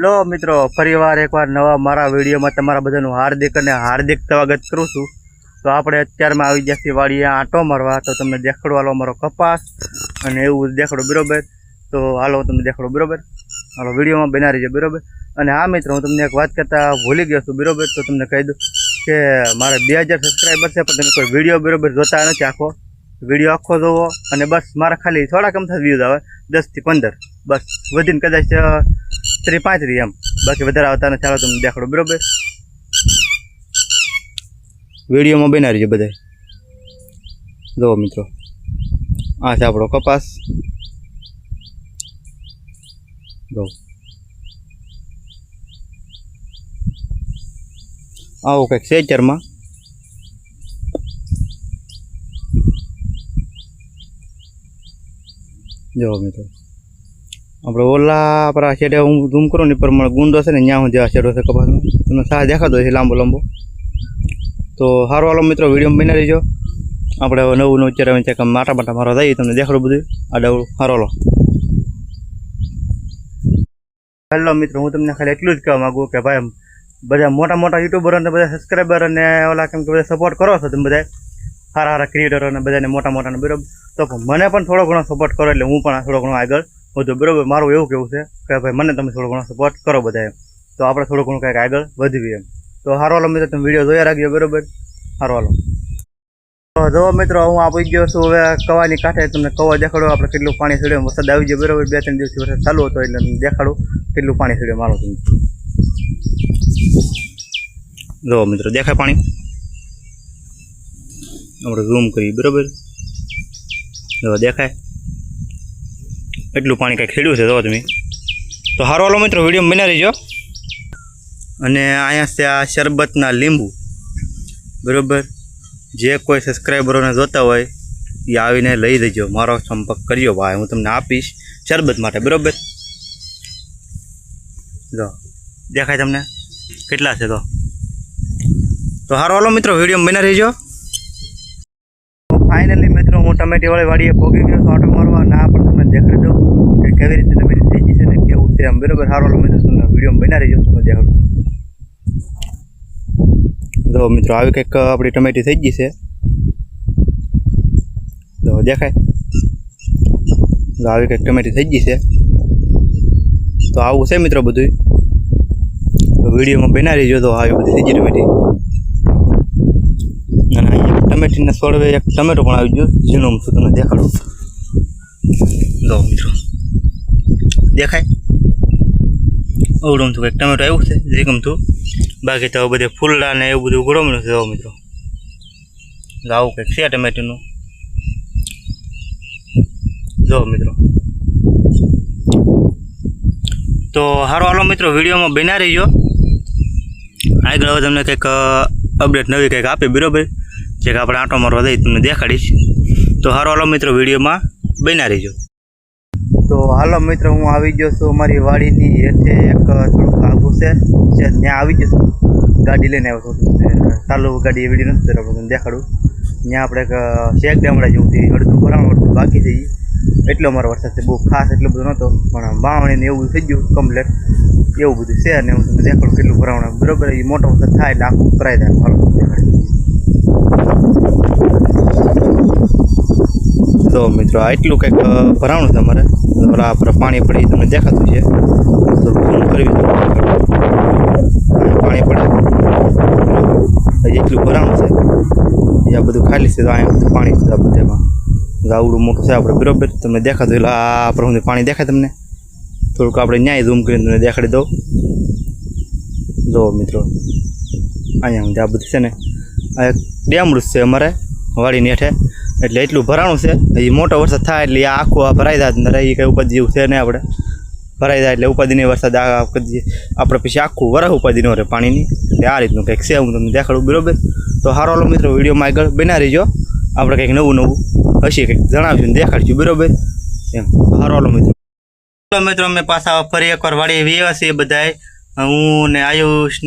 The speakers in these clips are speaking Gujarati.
હેલો મિત્રો, ફરીવાર એકવાર નવા મારા વિડીયોમાં તમારા બધાનું હાર્દિક સ્વાગત કરું છું। તો આપણે અત્યારમાં આવી ગયા છીએ વાડીએ આંટો મારવા। તો તમને દેખાડો હાલો અમારો કપાસ અને એવું દેખાડો બરોબર। તો હાલો તમને દેખાડો બરોબર, હાલો વિડીયોમાં બના રહીજો બરોબર। અને હા મિત્રો, હું તમને એક વાત કરતા ભૂલી ગયો છું બરોબર। તો તમને કહી દઉં કે મારે 2000 સબસ્ક્રાઈબર છે, પણ તમે કોઈ વિડીયો બરોબર જોતા નથી। આખો વિડીયો આખો જોવો અને બસ મારા ખાલી થોડા કમ થતા વ્યૂઝ આવે 10 થી 15 બસ, વધીને કદાચ 35 એમ, બાકી વધારે આવતા નથી। ચાલો તમને દેખાડો બરોબર, વિડીયોમાં બના રહીજો બધા। જુઓ મિત્રો, આ છે આપણો કપાસ, જો આવો કંઈક સેચરમાં જો મિત્રો, આપણે ઓલા પર આ છેડે હું ઝૂમ કરું ને પ્રમાણે ગુંદો છે ને ત્યાં સુધી આ છેડો છે કપાસનો, તમને સાહ દેખાતો હોય છે લાંબો લાંબો। તો સારું હાલો મિત્રો, વિડીયો બના રહીજો। આપણે હવે નવું અત્યારે છે કે માટા મારવા જઈએ, તમને દેખાડું બધું આડાવડું। સારું હાલો। હેલો મિત્રો, હું તમને ખાલી એટલું જ કહેવા માગું કે ભાઈ બધા મોટા યુટ્યુબરોને બધા સબસ્ક્રાઈબર અને ઓલા કેમ કે બધા સપોર્ટ કરો છો તમે બધા સારા ક્રિએટરોને બધાને મોટાને બરાબર। તો મને પણ થોડો ઘણો સપોર્ટ કરો એટલે હું પણ થોડો ઘણો આગળ વધુ બરાબર। મારું એવું કેવું છે કે ભાઈ મને તમે થોડો ઘણો સપોર્ટ કરો બધા એમ, તો આપણે થોડું ઘણું કંઈક આગળ વધીએ એમ। તો સારો હાલો મિત્રો, તમે વિડીયો જોયા રાખજો બરાબર। સારો હાલો। તો જો મિત્રો, હું આપી ગયો છું હવે કવાની કાંઠે, તમને કવા દેખાડો આપણે કેટલું પાણી છોડ્યું। વરસાદ આવી ગયો બરાબર, 2-3 દિવસથી વરસાદ ચાલુ હતો એટલે દેખાડું કેટલું પાણી છોડ્યું મારો તમે। જો મિત્રો, દેખાય પાણી, આપણે ઝૂમ કરી બરાબર, જો દેખાય એટલું પાણી કંઈક ખેડ્યું છે જો તમે। તો સારો હાલો મિત્રો, વિડીયો બના રહીજો। અને અહીંયા છે આ શરબતના લીંબુ બરાબર, જે કોઈ સબસ્ક્રાઈબરોને જોતા હોય એ આવીને લઈ દેજો, મારો સંપર્ક કરજો ભાઈ, હું તમને આપીશ શરબત માટે બરાબર। જો દેખાય તમને કેટલા છે। તો સારો હાલો મિત્રો, વિડીયો બના રહીજો। ફાઇનલી મિત્રો, હું ટમેટીવાળી વાડીએ પહોંચી ગયો છું આંટો મારવા। ના પણ તમને દેખાડી દઉં કે કેવી રીતે ટમેટી થઈ ગઈ છે ને કેવું છે એમ બરાબર। સારો હાલો મિત્રો, તમને વિડીયો બના રહીજો, તમને દેખાડું। જો મિત્રો, આવી કંઈક આપણી ટમેટી થઈ ગઈ છે, જો દેખાય, જો આવી કંઈક ટમેટી થઈ ગઈ છે। તો આવું છે મિત્રો બધું, વિડીયોમાં બના રહીજો। તો આવી બધી થઈ ગઈ ટમેટી, અને અહીંયા ટમેટીના છોડવે એક ટમેટો પણ આવી ગયો ઝીણું, શું તમને દેખાડું। જો મિત્રો, દેખાય અવડું તો કંઈક ટમેટો આવ્યું છે જે ગમતું, બાકી તો બધે ફૂલડા ને એવું બધું ઉગડવાનું છે। જો મિત્રો, આવું કંઈક છે ટમેટીનું, જો મિત્રો। તો સારો હાલો મિત્રો, વિડીયોમાં બના રહીજો। આગળ હવે તમને કંઈક અપડેટ નવી કંઈક આપી બરાબર, જે કે આપણે આંટો મારવા દઈએ તમને દેખાડીશ। તો સારો હાલો મિત્રો, વિડીયોમાં બના રહીજો। તો હાલો મિત્રો, હું આવી ગયો છું અમારી વાડીની હેઠે, એક થોડુંક આગું છે ત્યાં આવી જશું, ગાડી લઈને આવ્યો છું। ચાલુ ગાડી વિડીયો નથી બરાબર, તમને દેખાડું। ત્યાં આપણે એક શેક ગામડા જેવું છે, અડધું ભરાણું અડધું બાકી થઈ ગઈ, એટલો અમારો વરસાદ છે, બહુ ખાસ એટલો બધો નહોતો, પણ બાવણીને એવું થઈ ગયું કમ્પ્લેટ, એવું બધું છે। અને હું તમને દેખાડું કેટલું ભરાવણ બરાબર, એ મોટો વરસાદ થાય એટલે આખું ભરાઈ જાય। હાલો દેખાડી તો મિત્રો, આ એટલું કંઈક ભરાવણું છે અમારે, બરાબર પાણી પડી તમને દેખાતું છે, પાણી પડે એટલું ભરાવણું છે, આ બધું ખાલી છે, તો અહીંયા બધું પાણી છે બધામાં, ગાવડું મોટું છે આપણે બરાબર, તમને દેખાતું એટલે આ આપણે પાણી દેખાય તમને, થોડુંક આપણે ન્યાય ઝૂમ કરીને તમને દેખાડી દઉં। જો મિત્રો, અહીંયા આ બધું છે ને, આ એક ડેમડું છે અમારે વાડીની હેઠે, એટલે એટલું ભરાણું છે, એ મોટો વરસાદ થાય એટલે આ આખું આ ભરાઈ જાય, એ કંઈ ઉપાધિ જેવું છે નહીં, આપણે ભરાઈ જાય એટલે ઉપાધિની વરસાદ આપણે પછી આખું વરસ ઉપાધિ ન રહે પાણીની, એટલે આ રીતનું કંઈક છે, હું તમને દેખાડું બરાબર। તો સારો હાલો મિત્રો, વિડીયોમાં આગળ બના રહીજો, આપણે કંઈક નવું હશે કંઈક જણાવશું ને દેખાડશું બરાબર એમ। તો સારો હાલો મિત્રો, અમે પાછા ફરી એકવાર વાડી વ્યવા છીએ બધાએ, હું ને આયુષ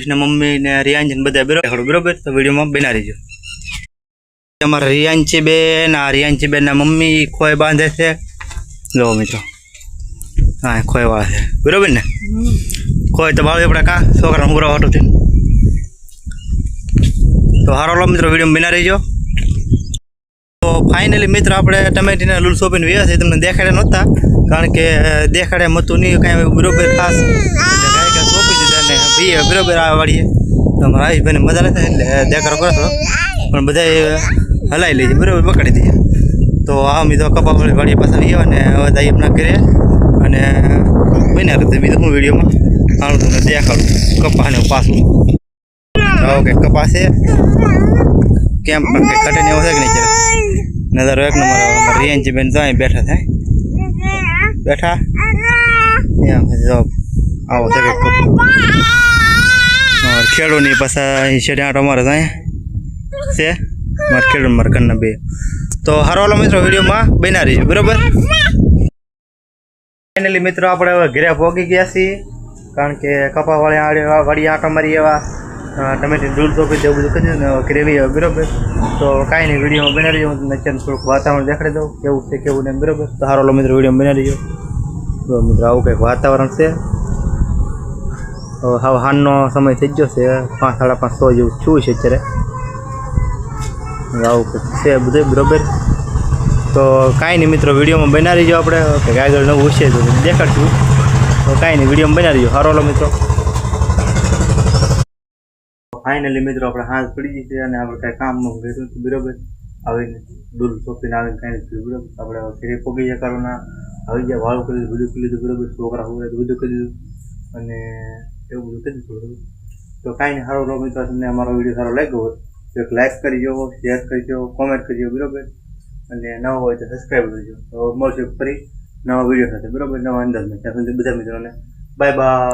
ને મમ્મી ને રિયાંજન બધા બરાબર। તો વિડીયોમાં બના રહીજો। અમારા રિયાંચી બેન, આ રિયાંચી બેનના મમ્મી ખોય બાંધે છે, જો મિત્રો, હા ખોયવાળા છે બરાબર ને। કોઈ તો બાળું આપણે કાં છોકરાને ઉભરા વાટું છે તો હારો લો મિત્રો વિડીયો બના રહીજો તો ફાઇનલી મિત્રો આપણે ટમેટીના લૂલ સોંપીને વ્યા છે તમને દેખાડ્યા નહોતા કારણ કે દેખાડ્યા મતું નહીં કાંઈ બરોબર ખાસ એટલે ગાય કાંઈ સોંપી દીધા ને ભાઈએ બરોબર આ વાળીએ તો અમારા આયુષભાઈને મજા નથી એટલે દેખાડો કરો છો પણ બધા હલાવી લેજે બરાબર પકડી દઈએ તો આ મિત્રો કપાવાળી વાડીએ પાછા આવ્યા ને હવે દાઈ એમના ઘરે અને બન્યા કરતા બીજું હું વિડીયોમાં આનું તમને દેખાડું કપાને પાછું ઓકે કપાસ છે કેમ પણ કંઈ ઘટે ને એવું છે કે નહીં ત્યારે નજારો એક નંબર રિયાનજી બેન તો અહીં બેઠા થાય બેઠા એમ આવો છે કે કપો ખેડૂની પાછા શેડા અમારે તો અહીંયા છે મારે ખેડૂત મારા ઘરના બે તો હારો વાલો મિત્રો વિડીયોમાં બના રહીશું બરાબર ફાઇનલી મિત્રો આપણે હવે ઘરે પહોંચી ગયા છીએ કારણ કે કપાવાળી વાળી આંટો મારી એવા ટમેટી દૂધ સોંપી દેવું બધું કરી ને ગ્રેવી આવે બરાબર તો કાંઈ નહીં વિડીયોમાં બના રહીજો હું તમને અત્યારે થોડુંક વાતાવરણ દેખાડી દઉં કેવું છે કેવું નહીં બરાબર તો હારો વાલો મિત્રો વિડીયોમાં બના રહીજો તો મિત્રો આવું કંઈક વાતાવરણ છે હવે હાનનો સમય થઈ ગયો છે 5 સાડા 5 100 જેવું છું છે અત્યારે આવું કંઈક છે બધું બરાબર તો કાંઈ નહીં મિત્રો વિડીયોમાં બના રહીજો આપણે કંઈક આગળ નવું હશે તો દેખાડશું તો કાંઈ નહીં વિડીયોમાં બના રહીજો હારો લો મિત્રો ફાઇનલી મિત્રો આપણે હાથ પડી ગઈ છે અને આપણે કાંઈ કામ કર્યું હતું બરાબર આવીને દૂધ સોંપીને આવીને કાંઈ નથી બરાબર આપણે ઘરે પોગી ગયા કરવાના આવી ગયા વાળું કરી દીધું બધું કરી લીધું બરાબર છોકરા હોય બધું કરી દીધું અને એવું બધું કરી દીધું તો કાંઈ નહીં સારો લો મિત્રો તમને અમારો વિડીયો સારો લાગ્યો હોય તો એક લાઈક કરજો શેર કરજો કોમેન્ટ કરજો બરાબર અને નવો હોય તો સબસ્ક્રાઈબ કરજો તો મળશે ફરી નવા વિડીયો સાથે બરાબર નવા અંદાજમાં ત્યાં સુધી બધા મિત્રોને બાય બાય.